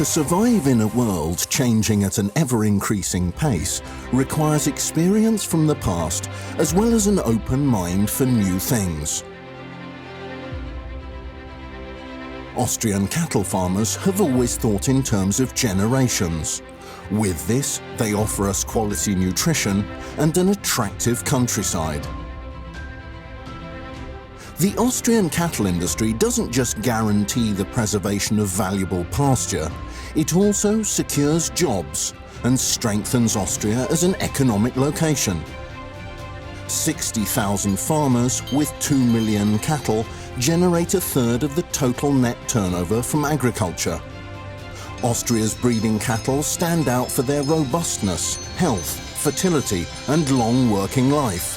To survive in a world changing at an ever-increasing pace requires experience from the past as well as an open mind for new things. Austrian cattle farmers have always thought in terms of generations. With this, they offer us quality nutrition and an attractive countryside. The Austrian cattle industry doesn't just guarantee the preservation of valuable pasture, it also secures jobs and strengthens Austria as an economic location. 60,000 farmers with 2 million cattle generate a third of the total net turnover from agriculture. Austria's breeding cattle stand out for their robustness, health, fertility and long working life.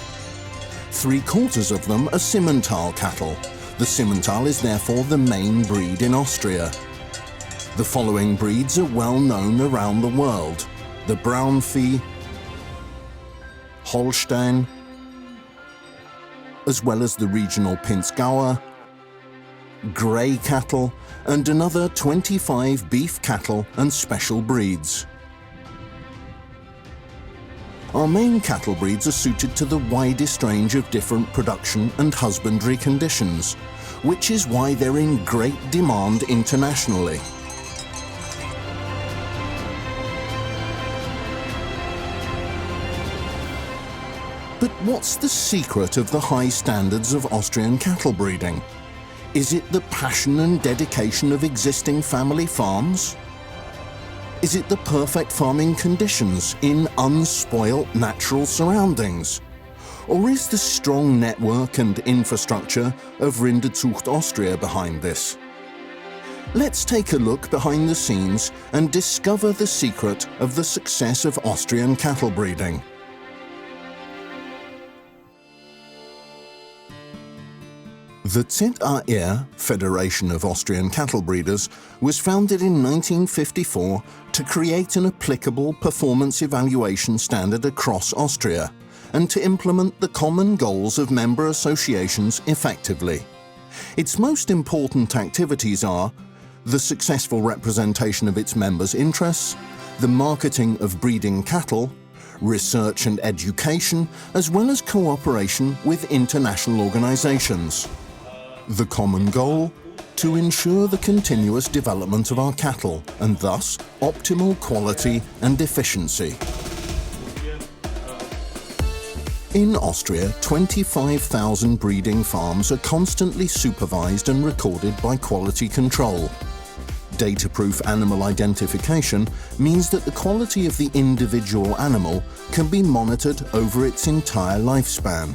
3/4 of them are Simmental cattle. The Simmental is therefore the main breed in Austria. The following breeds are well known around the world: the Braunvieh, Holstein, as well as the regional Pinzgauer, grey cattle, and another 25 beef cattle and special breeds. Our main cattle breeds are suited to the widest range of different production and husbandry conditions, which is why they're in great demand internationally. But what's the secret of the high standards of Austrian cattle breeding? Is it the passion and dedication of existing family farms? Is it the perfect farming conditions in unspoilt natural surroundings? Or is the strong network and infrastructure of Rinderzucht Austria behind this? Let's take a look behind the scenes and discover the secret of the success of Austrian cattle breeding. The ZAR, Federation of Austrian Cattle Breeders, was founded in 1954 to create an applicable performance evaluation standard across Austria and to implement the common goals of member associations effectively. Its most important activities are the successful representation of its members' interests, the marketing of breeding cattle, research and education, as well as cooperation with international organizations. The common goal? To ensure the continuous development of our cattle and thus optimal quality and efficiency. In Austria, 25,000 breeding farms are constantly supervised and recorded by quality control. Data-proof animal identification means that the quality of the individual animal can be monitored over its entire lifespan.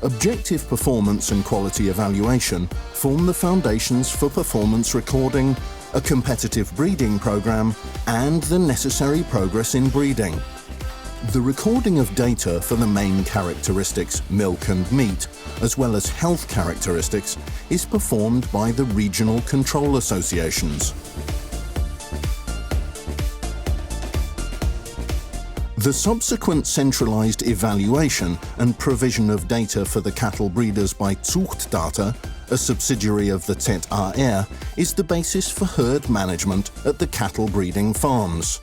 Objective performance and quality evaluation form the foundations for performance recording, a competitive breeding program, and the necessary progress in breeding. The recording of data for the main characteristics, milk and meat, as well as health characteristics, is performed by the regional control associations. The subsequent centralized evaluation and provision of data for the cattle breeders by Zuchtdata, a subsidiary of the ZAR, is the basis for herd management at the cattle breeding farms.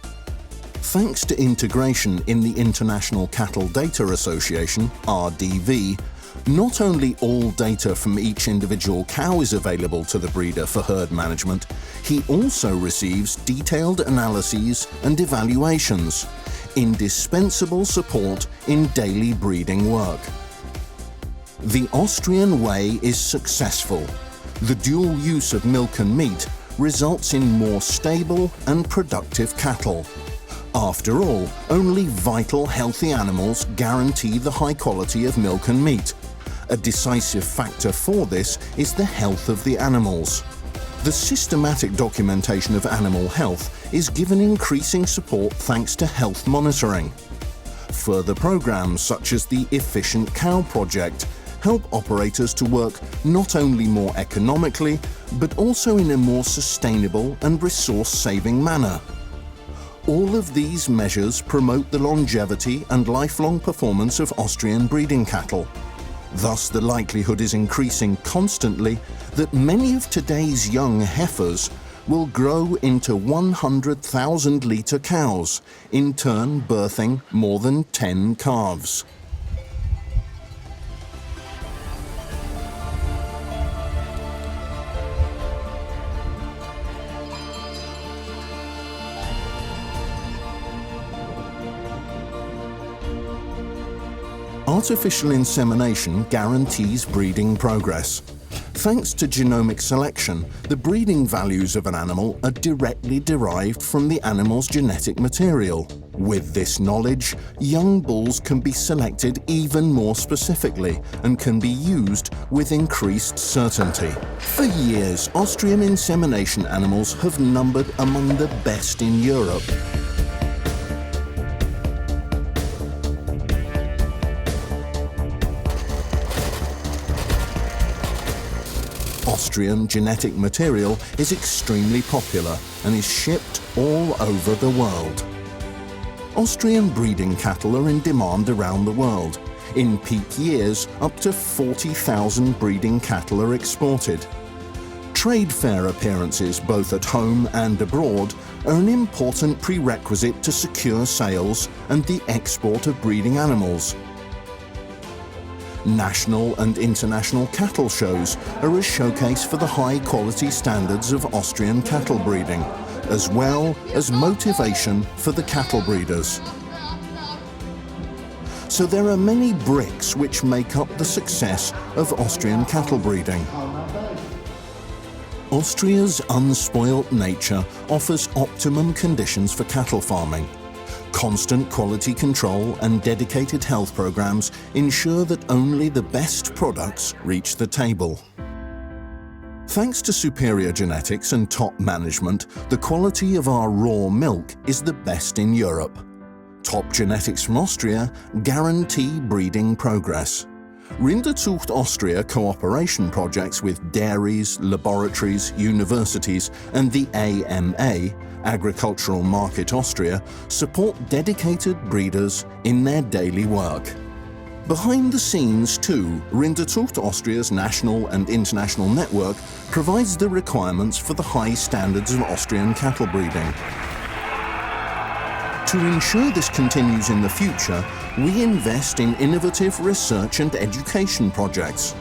Thanks to integration in the International Cattle Data Association, RDV, not only all data from each individual cow is available to the breeder for herd management, he also receives detailed analyses and evaluations, indispensable support in daily breeding work. The Austrian way is successful. The dual use of milk and meat results in more stable and productive cattle. After all, only vital, healthy animals guarantee the high quality of milk and meat. A decisive factor for this is the health of the animals. The systematic documentation of animal health is given increasing support thanks to health monitoring. Further programs such as the Efficient Cow Project help operators to work not only more economically, but also in a more sustainable and resource-saving manner. All of these measures promote the longevity and lifelong performance of Austrian breeding cattle. Thus, the likelihood is increasing constantly that many of today's young heifers will grow into 100,000-litre cows, in turn birthing more than 10 calves. Artificial insemination guarantees breeding progress. Thanks to genomic selection, the breeding values of an animal are directly derived from the animal's genetic material. With this knowledge, young bulls can be selected even more specifically and can be used with increased certainty. For years, Austrian insemination animals have numbered among the best in Europe. Austrian genetic material is extremely popular and is shipped all over the world. Austrian breeding cattle are in demand around the world. In peak years, up to 40,000 breeding cattle are exported. Trade fair appearances both at home and abroad are an important prerequisite to secure sales and the export of breeding animals. National and international cattle shows are a showcase for the high-quality standards of Austrian cattle breeding, as well as motivation for the cattle breeders. So there are many bricks which make up the success of Austrian cattle breeding. Austria's unspoilt nature offers optimum conditions for cattle farming. Constant quality control and dedicated health programs ensure that only the best products reach the table. Thanks to superior genetics and top management, the quality of our raw milk is the best in Europe. Top genetics from Austria guarantee breeding progress. Rinderzucht Austria cooperation projects with dairies, laboratories, universities and the AMA, Agricultural Market Austria, support dedicated breeders in their daily work. Behind the scenes too, Rinderzucht Austria's national and international network provides the requirements for the high standards of Austrian cattle breeding. To ensure this continues in the future, we invest in innovative research and education projects.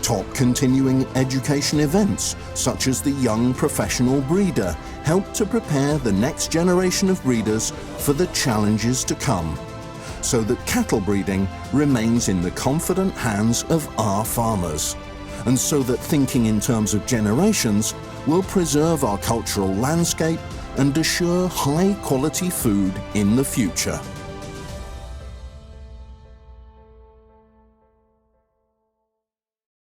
Top continuing education events, such as the Young Professional Breeder, help to prepare the next generation of breeders for the challenges to come, so that cattle breeding remains in the confident hands of our farmers, and so that thinking in terms of generations will preserve our cultural landscape and assure high-quality food in the future.